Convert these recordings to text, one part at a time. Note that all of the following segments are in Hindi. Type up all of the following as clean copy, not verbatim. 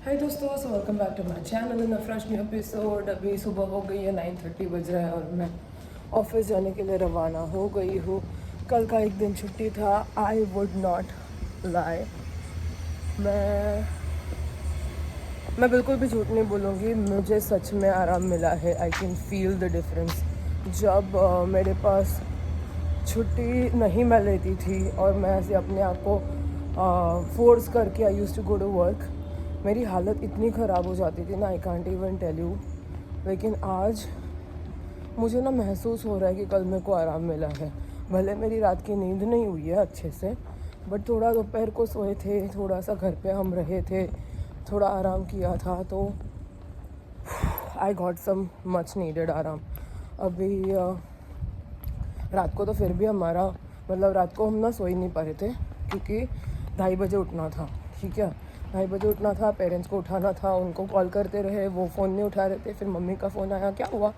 हाय दोस्तों, so welcome back to my channel in a fresh new episode. अभी सुबह हो गई है, 9:30 बज रहा है और मैं ऑफिस जाने के लिए रवाना हो गई हूँ। कल का एक दिन छुट्टी था। आई वुड नॉट लाई, मैं बिल्कुल भी झूठ नहीं बोलूँगी, मुझे सच में आराम मिला है। I can feel the difference. जब मेरे पास छुट्टी नहीं मैं लेती थी और मैं ऐसे अपने आप को फोर्स करके I used to go to work, मेरी हालत इतनी ख़राब हो जाती थी ना, I can't even tell you. लेकिन आज मुझे ना महसूस हो रहा है कि कल मेरे को आराम मिला है। भले मेरी रात की नींद नहीं हुई है अच्छे से, बट थोड़ा दोपहर को सोए थे, थोड़ा सा घर पे हम रहे थे, थोड़ा आराम किया था, तो I got some much needed आराम। अभी रात को तो फिर भी हमारा मतलब रात को हम ना सो ही नहीं पा रहे थे क्योंकि 2:30 बजे उठना था। ठीक है, 2:30 बजे उठना था, पेरेंट्स को उठाना था, उनको कॉल करते रहे, वो फ़ोन नहीं उठा रहे थे। फिर मम्मी का फ़ोन आया, क्या हुआ?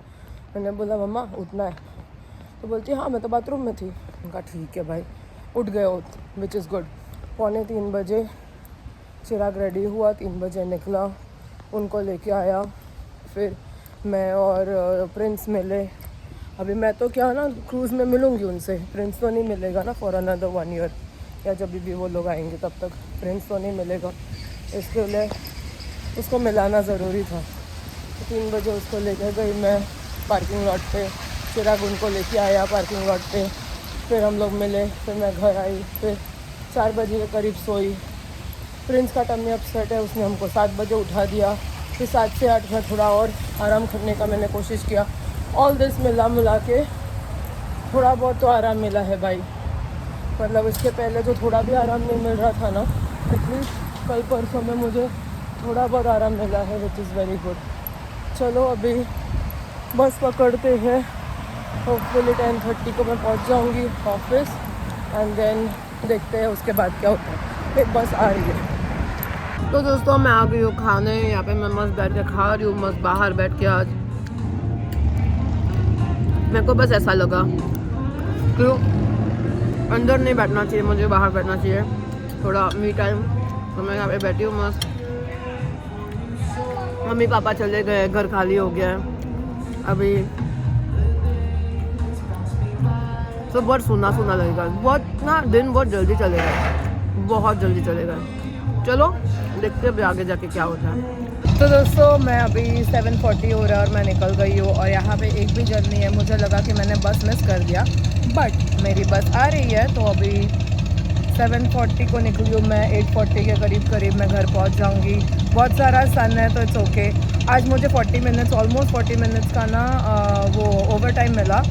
मैंने बोला मम्मा उठना है, तो बोलती हाँ मैं तो बाथरूम में थी। उनका ठीक है भाई, उठ गए हो, विच इज़ गुड। 2:45 बजे चिराग रेडी हुआ, 3 बजे निकला, उनको लेके आया। फिर मैं और प्रिंस मिले। अभी मैं तो क्या ना क्रूज़ में मिलूँगी उनसे, प्रिंस तो नहीं मिलेगा ना फॉर अनदर 1 ईयर, या जब भी वो लोग आएंगे तब तक प्रिंस तो नहीं मिलेगा। इसके लिए उसको मिलाना ज़रूरी था। तो 3 बजे उसको लेकर गई मैं पार्किंग लॉट पे, चिराग उनको लेके आया पार्किंग लॉट पे। फिर हम लोग मिले, फिर मैं घर आई, फिर 4 बजे के करीब सोई। प्रिंस का टम्मी अपसेट है, उसने हमको 7 बजे उठा दिया। फिर 7 से 8 में थोड़ा और आराम करने का मैंने कोशिश किया। ऑल दिस मिला के थोड़ा बहुत तो आराम मिला है भाई। मतलब इसके पहले जो थोड़ा भी आराम नहीं मिल रहा था ना, एटलीस्ट कल परसों में मुझे थोड़ा बहुत आराम मिला है, विच इज़ वेरी गुड। चलो अभी बस पकड़ते हैं, होपफुली 10:30 को मैं पहुंच जाऊंगी ऑफिस, एंड देन देखते हैं उसके बाद क्या होता है। एक बस आ रही है। तो दोस्तों मैं आ गई हूँ खाने, यहाँ पे मैं मस्त बैठ के खा रही हूँ, मस्त बाहर बैठ के। आज मेरे को बस ऐसा लगा क्यों अंदर नहीं बैठना चाहिए, मुझे बाहर बैठना चाहिए, थोड़ा मी टाइम। तो मैं यहाँ पे बैठी हूँ मस्त। मम्मी पापा चले गए, घर खाली हो गया है अभी, तो बहुत सुना सुना लगेगा। बहुत ना दिन बहुत जल्दी चलेगा, बहुत जल्दी चलेगा। चलो देखते हैं आगे जाके क्या होता है। तो दोस्तों मैं अभी 7:40 हो रहा है और मैं निकल गई हूँ, और यहाँ पे एक भी जन नहीं है। मुझे लगा कि मैंने बस मिस कर दिया, बट मेरी बस आ रही है। तो अभी 7:40 को निकली हूँ मैं, 8:40 के करीब मैं घर पहुँच जाऊँगी। बहुत सारा सन है तो इट्स ओके। आज मुझे 40 मिनट्स, ऑलमोस्ट 40 मिनट्स का ना वो ओवर टाइम मिला,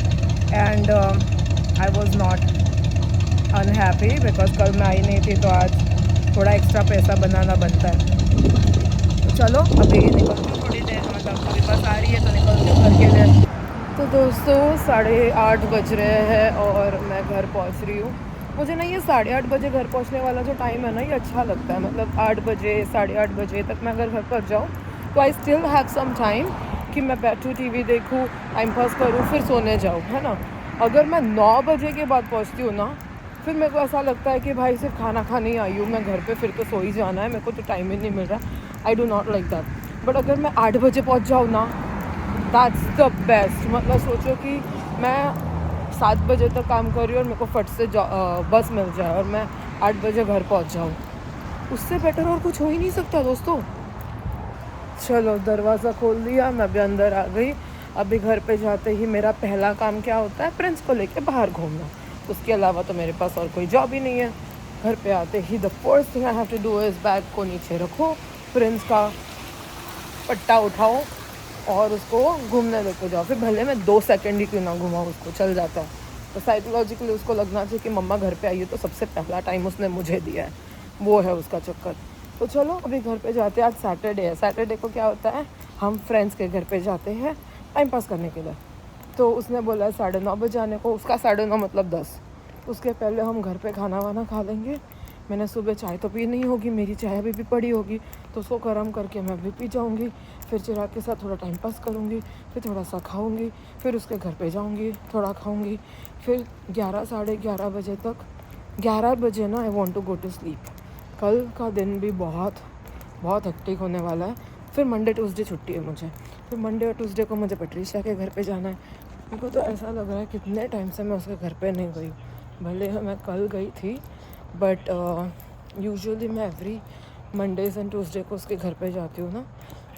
and I was not unhappy because कल मैं आई नहीं थी, तो आज थोड़ा एक्स्ट्रा पैसा बनाना बनता है। तो चलो अभी निकलती हूँ थोड़ी देर, मतलब अभी बस आ रही है तो निकलती हूँ घर के लिए। तो दोस्तों 8:30 बज रहे हैं और मैं घर पहुँच रही हूँ। मुझे ना ये 8:30 बजे घर पहुँचने वाला जो टाइम है ना, ये अच्छा लगता है। मतलब 8 बजे 8:30 बजे तक मैं अगर घर पर जाऊँ तो I still have some time कि मैं बैठूँ, टीवी देखूँ, टाइम पास करूँ, फिर सोने जाऊँ, है ना। अगर मैं 9 बजे के बाद पहुँचती हूँ ना, फिर मेरे को ऐसा लगता है कि भाई सिर्फ खाना खाने ही आई हूँ मैं घर पे, फिर तो सो ही जाना है, मेरे को तो टाइम ही नहीं मिल रहा। I do not like that. But अगर मैं 8 बजे पहुँच जाऊँ ना, दैट्स द बेस्ट। मतलब सोचो कि मैं 7 बजे तक काम कर रही हूँ और मेरे को फट से बस मिल जाए और मैं 8 बजे घर पहुँच जाऊँ, उससे बेटर और कुछ हो ही नहीं सकता दोस्तों। चलो दरवाज़ा खोल दिया, मैं अभी अंदर आ गई। अभी घर पे जाते ही मेरा पहला काम क्या होता है, प्रिंस को लेके बाहर घूमना। उसके अलावा तो मेरे पास और कोई जॉब ही नहीं है। घर पे आते ही the first thing I have to do is bag को नीचे रखो, प्रिंस का पट्टा उठाओ और उसको घूमने लेके जाओ। फिर भले मैं 2 सेकंड ही क्यों ना घुमाऊँ, उसको चल जाता है। तो साइकोलॉजिकली उसको लगना चाहिए कि मम्मा घर पे आई है तो सबसे पहला टाइम उसने मुझे दिया है, वो है उसका चक्कर। तो चलो अभी घर पे जाते हैं। आज सैटरडे है, सैटरडे को क्या होता है, हम फ्रेंड्स के घर पे जाते हैं टाइम पास करने के लिए। तो उसने बोला है 9:30 बजे आने को, उसका 9:30 मतलब 10। उसके पहले हम घर पे खाना वाना खा लेंगे। मैंने सुबह चाय तो पी नहीं होगी, मेरी चाय अभी भी पड़ी होगी, तो उसको गर्म करके मैं भी पी जाऊँगी। फिर चिराग के साथ थोड़ा टाइम पास करूँगी, फिर थोड़ा सा खाऊँगी, फिर उसके घर पे जाऊँगी, थोड़ा खाऊँगी। फिर 11 साढ़े 11 बजे तक, 11 बजे ना I want to go to sleep. कल का दिन भी बहुत बहुत हेक्टिक होने वाला है। फिर मंडे ट्यूसडे छुट्टी है मुझे, फिर मंडे और ट्यूसडे को मुझे पैट्रिशिया के घर पे जाना है। मेरे को तो ऐसा लग रहा है कितने टाइम से मैं उसके घर पे नहीं गई। भले मैं कल गई थी, बट यूजुअली मैं एवरी मंडेज़ एंड ट्यूसडे को उसके घर पे जाती हूँ ना।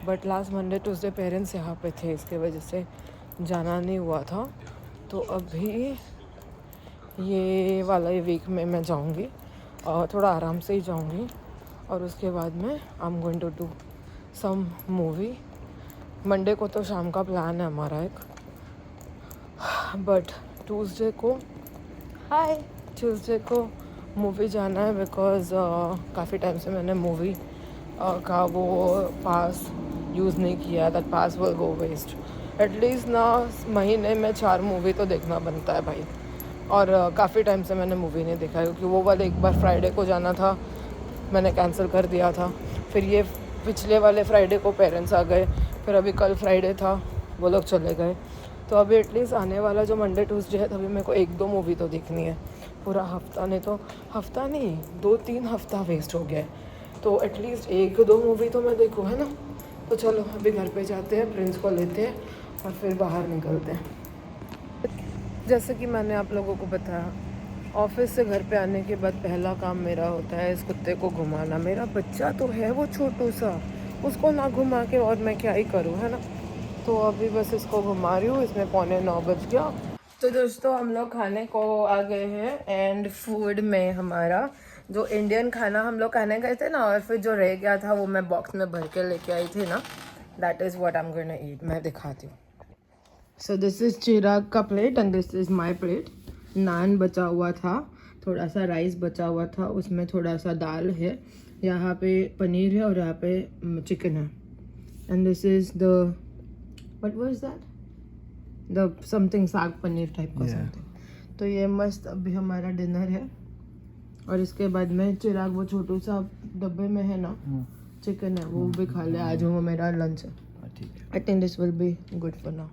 But last Monday Tuesday parents यहाँ पे थे, इसके वजह से जाना नहीं हुआ था। तो अभी ये वाला वीक में मैं जाऊँगी और थोड़ा आराम से ही जाऊँगी। और उसके बाद में I am going to do some movie. Monday को तो शाम का प्लान है हमारा एक, बट ट्यूसडे को मूवी जाना है। बिकॉज काफ़ी टाइम से मैंने मूवी का वो पास यूज़ नहीं किया। That pass will go waste. At least ना महीने में 4 मूवी तो देखना बनता है भाई। और काफ़ी टाइम से मैंने मूवी नहीं देखा, क्योंकि वो वाले एक बार फ्राइडे को जाना था, मैंने कैंसिल कर दिया था। फिर ये पिछले वाले फ्राइडे को पेरेंट्स आ गए, फिर अभी कल फ्राइडे था, वो लोग चले गए। तो अभी एटलीस्ट आने वाला जो मंडे ट्यूसडे है, तभी मेरे को 1-2 मूवी तो देखनी है। पूरा हफ्ता नहीं तो हफ्ता नहीं 2-3 हफ्ता वेस्ट हो गया है। तो एटलीस्ट 1-2 मूवी तो मैं देखूँ, है ना। तो चलो अभी घर पे जाते हैं, प्रिंस को लेते हैं और फिर बाहर निकलते हैं। जैसे कि मैंने आप लोगों को बताया, ऑफिस से घर पे आने के बाद पहला काम मेरा होता है इस कुत्ते को घुमाना। मेरा बच्चा तो है वो छोटू सा, उसको ना घुमा के और मैं क्या ही करूँ, है ना। तो अभी बस इसको घुमा रही हूँ। इसमें 8:45 बज गया। तो दोस्तों हम लोग खाने को आ गए हैं। एंड फूड में हमारा जो इंडियन खाना हम लोग खाने गए थे ना, और फिर जो रह गया था वो मैं बॉक्स में भर के लेके आई थी ना, that is what I am gonna eat. मैं दिखाती हूँ। सो दिस इज़ चिराग का plate and this is my plate. Naan बचा हुआ था, थोड़ा सा राइस बचा हुआ था, उसमें थोड़ा सा दाल है, यहाँ पे पनीर है और यहाँ पे चिकन है। And this is the what was that, the something साग पनीर टाइप का समथिंग। तो ये मस्त अभी हमारा डिनर है। और इसके बाद में चिराग वो छोटू सा डब्बे में है ना चिकन है, वो भी खा ले। आज वो मेरा लंच है। I think this will be good for now.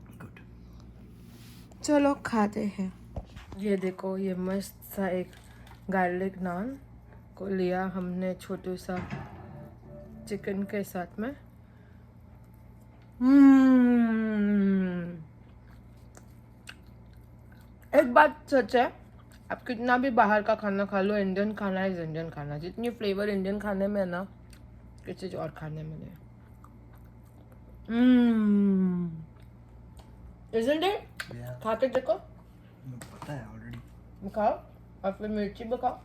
चलो खाते हैं। ये देखो, ये मस्त सा एक गार्लिक नान को लिया हमने छोटू सा चिकन के साथ में। एक बात सच है, आप कितना भी बाहर का खाना खा लो, इंडियन खाना इज इंडियन खाना। जितनी फ्लेवर इंडियन खाने में है ना, किसी चीज और खाने में नहीं। Isn't it? खा के देखो। पता है ऑलरेडी। खाओ और फिर मिर्ची भी खाओ।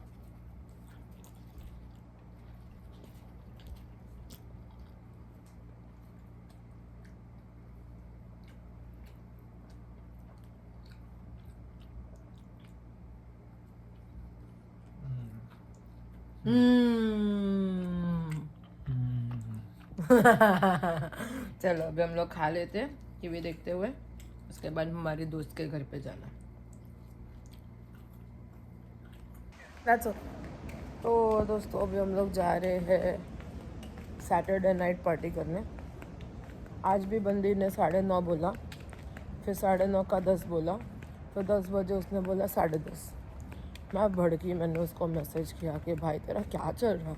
चलो अभी हम लोग खा लेते हैं टीवी देखते हुए, उसके बाद हमारी दोस्त के घर पे जाना। That's all. तो दोस्तों अभी हम लोग जा रहे हैं सैटरडे नाइट पार्टी करने। आज भी बंदी ने 9:30 बोला, फिर 9:30 का 10 बोला, फिर 10 बजे उसने बोला 10:30। मैं भड़की, मैंने उसको मैसेज किया कि भाई तेरा क्या चल रहा,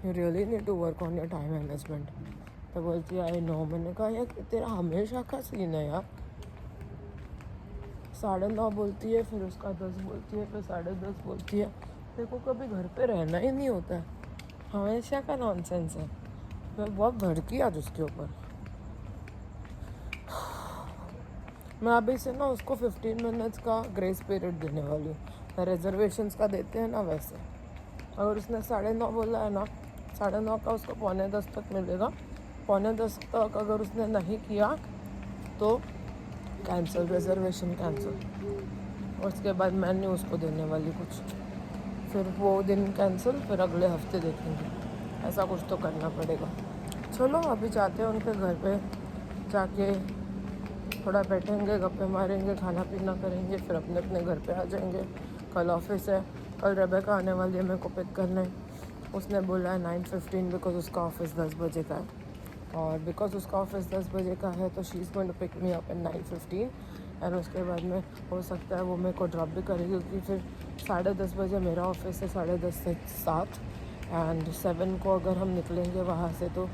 you really need to work on your time management. तो बोलती है आई नो। मैंने कहा यार तेरा हमेशा का सीन है यार, 9:30 बोलती है, फिर उसका 10 बोलती है, फिर 10:30 बोलती है। तेरे को कभी घर पे रहना ही नहीं होता है, हमेशा का नॉनसेंस है। मैं बहुत भड़की आज उसके ऊपर। मैं अभी से ना उसको 15 मिनट्स का ग्रेस पीरियड देने वाली हूँ, रिजर्वेशंस का देते हैं ना वैसे। अगर उसने 9:30 बोला है ना, 9:30 का उसको 9:45 तक मिलेगा। 9:45 तक अगर उसने नहीं किया तो कैंसिल, रिजर्वेशन कैंसिल। उसके बाद मैं नहीं उसको देने वाली कुछ, फिर वो दिन कैंसिल, फिर अगले हफ्ते देखेंगे। ऐसा कुछ तो करना पड़ेगा। चलो अभी जाते हैं उनके घर पे, जाके थोड़ा बैठेंगे, गप्पे मारेंगे, खाना पीना करेंगे, फिर अपने अपने घर पे आ जाएंगे। कल ऑफिस है, कल रेबेका आने वाली है मेरे को पिक करने। उसने बोला है 9:15 बिकॉज उसका ऑफिस 10 बजे का है। और बिकॉज उसका ऑफिस 10 बजे का है तो she is going to pick me up at 9:15। And उसके बाद में हो सकता है वो मेरे को ड्रॉप भी करेगी, क्योंकि फिर 10:30 बजे मेरा ऑफिस है, 10:30 से 7। एंड 7 को अगर हम निकलेंगे वहाँ से तो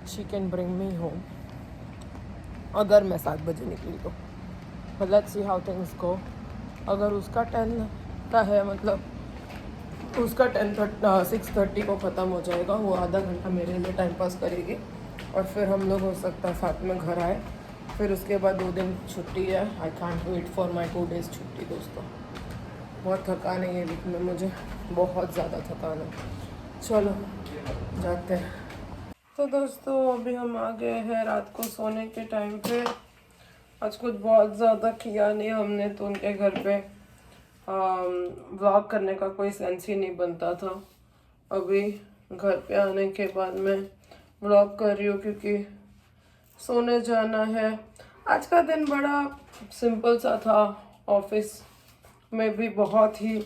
she can bring me home, अगर मैं 7 बजे निकली तो। But let's see how things go. अगर उसका 10 का है, मतलब उसका 6:30 को ख़त्म हो जाएगा, वो आधा घंटा मेरे लिए टाइम पास करेगी और फिर हम लोग हो सकता है साथ में घर आए। फिर उसके बाद 2 दिन छुट्टी है। I can't wait for my 2 days छुट्टी दोस्तों। बहुत थकान है ये वीक में, मुझे बहुत ज़्यादा थकान है। चलो जाते हैं। तो दोस्तों अभी हम आ गए हैं रात को सोने के टाइम पे। आज कुछ बहुत ज़्यादा किया नहीं हमने, तो उनके घर पे व्लॉग करने का कोई सेंस ही नहीं बनता था। अभी घर पे आने के बाद मैं व्लॉग कर रही हूँ क्योंकि सोने जाना है। आज का दिन बड़ा सिंपल सा था। ऑफिस में भी बहुत ही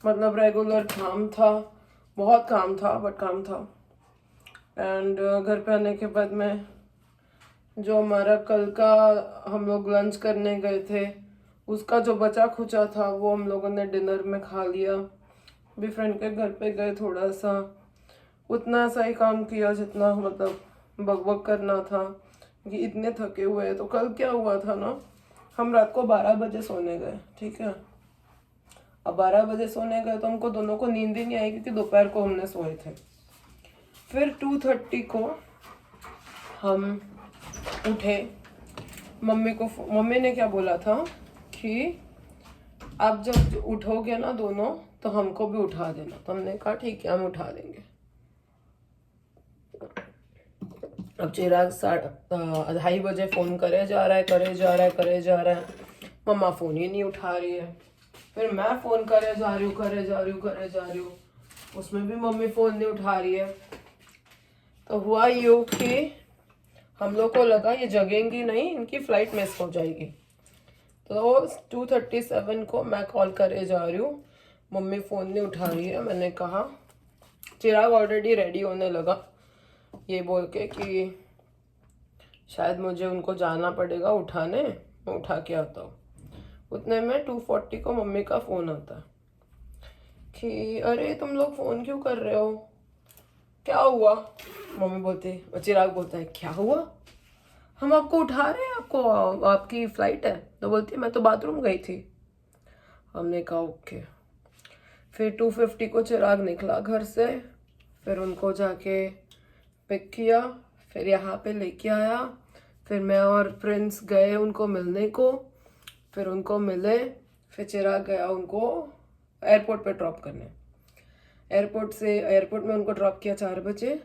मतलब रेगुलर काम था, बहुत काम था, बट काम था। एंड घर पे आने के बाद में जो हमारा कल का हम लोग लंच करने गए थे, उसका जो बचा खुचा था वो हम लोगों ने डिनर में खा लिया। भी फ्रेंड के घर पे गए, थोड़ा सा उतना सा ही काम किया जितना मतलब बकबक करना था कि इतने थके हुए हैं। तो कल क्या हुआ था ना, हम रात को 12 बजे सोने गए, ठीक है। अब 12 बजे सोने गए तो हमको दोनों को नींद ही नहीं आई क्योंकि दोपहर को हमने सोए थे। फिर 2:30 को हम उठे। मम्मी ने क्या बोला था कि आप जब उठोगे ना दोनों तो हमको भी उठा देना। तो हमने कहा ठीक है, हम उठा देंगे। अब चिराग 2:30 बजे फ़ोन करे जा रहा है। मम्मा फ़ोन ही नहीं उठा रही है। फिर मैं फ़ोन करे जा रही हूँ, उसमें भी मम्मी फ़ोन नहीं उठा रही है। तो हुआ यूँ कि हम लोग को लगा ये जगेंगी नहीं, इनकी फ़्लाइट मिस हो जाएगी। तो 2:37 को मैं कॉल करे जा रही हूँ, मम्मी फ़ोन नहीं उठा रही है। मैंने कहा, चिराग ऑलरेडी रेडी होने लगा ये बोल के कि शायद मुझे उनको जाना पड़ेगा उठाने, मैं उठा के आता हूँ। उतने में 2:40 को मम्मी का फ़ोन आता कि अरे तुम लोग फ़ोन क्यों कर रहे हो, क्या हुआ? मम्मी बोलती, चिराग बोलता है क्या हुआ, हम आपको उठा रहे हैं, आपको आपकी फ़्लाइट है। तो बोलती है मैं तो बाथरूम गई थी। हमने कहा ओके। फिर 2:50 को चिराग निकला घर से, फिर उनको जाके पिक किया, फिर यहाँ पे लेके आया। फिर मैं और प्रिंस गए उनको मिलने को, फिर उनको मिले। फिर चिराग गया उनको एयरपोर्ट पे ड्रॉप करने। एयरपोर्ट में उनको ड्रॉप किया 4 बजे।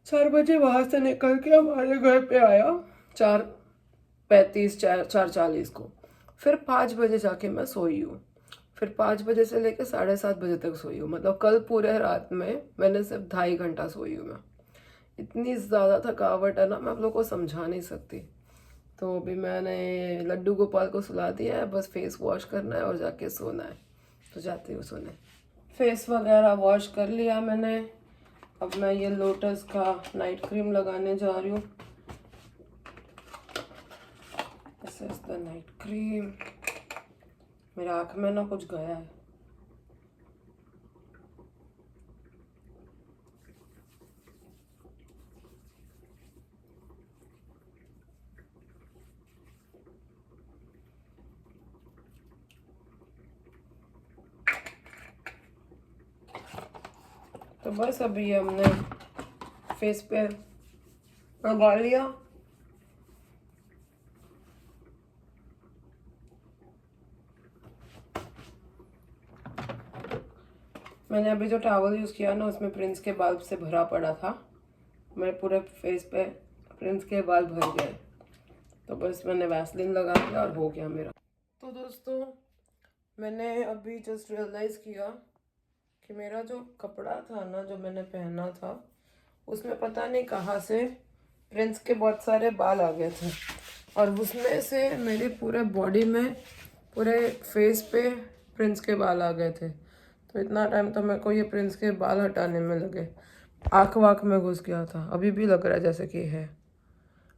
4 बजे वहाँ से निकल के हमारे घर पे आया 4:35 4:40 को। फिर 5 बजे जाके मैं सोई हूँ। फिर 5 बजे से लेकर 7:30 बजे तक सोई हूँ। मतलब कल पूरे रात में मैंने सिर्फ 2.5 घंटा सोई हूँ मैं। इतनी ज़्यादा थकावट है ना, मैं आप लोग को समझा नहीं सकती। तो अभी मैंने लड्डू गोपाल को सुला दिया है, बस फेस वॉश करना है और जाके सोना है। तो जाती हूँ सोने। फेस वगैरह वॉश कर लिया मैंने। अब मैं ये लोटस का नाइट क्रीम लगाने जा रही हूँ। This is the night cream. मेरे आँख में ना कुछ गया है। तो बस अभी हमने फेस पे लगा लिया। मैंने अभी जो टॉवल यूज़ किया ना उसमें प्रिंस के बाल से भरा पड़ा था। मेरे पूरे फेस पे प्रिंस के बाल भर गए, तो बस मैंने वैसलीन लगा दिया और हो गया मेरा। तो दोस्तों मैंने अभी जस्ट रियलाइज़ किया कि मेरा जो कपड़ा था ना जो मैंने पहना था उसमें पता नहीं कहाँ से प्रिंस के बहुत सारे बाल आ गए थे, और उसमें से मेरे पूरे बॉडी में पूरे फेस पे प्रिंस के बाल आ गए थे। तो इतना टाइम तो मेरे को ये प्रिंस के बाल हटाने में लगे, आँख वाँख में घुस गया था। अभी भी लग रहा है जैसे कि है।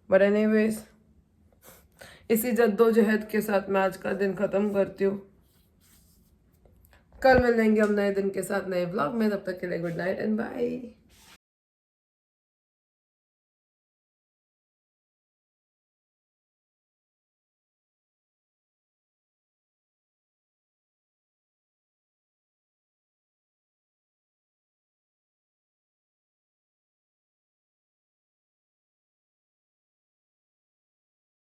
बट एनीवेज इसी जद्दोजहद के साथ मैं आज का दिन ख़त्म करती हूँ। कल मिलेंगे हम नए दिन के साथ नए ब्लॉग में, तब तक के लिए गुड नाइट एंड बाय।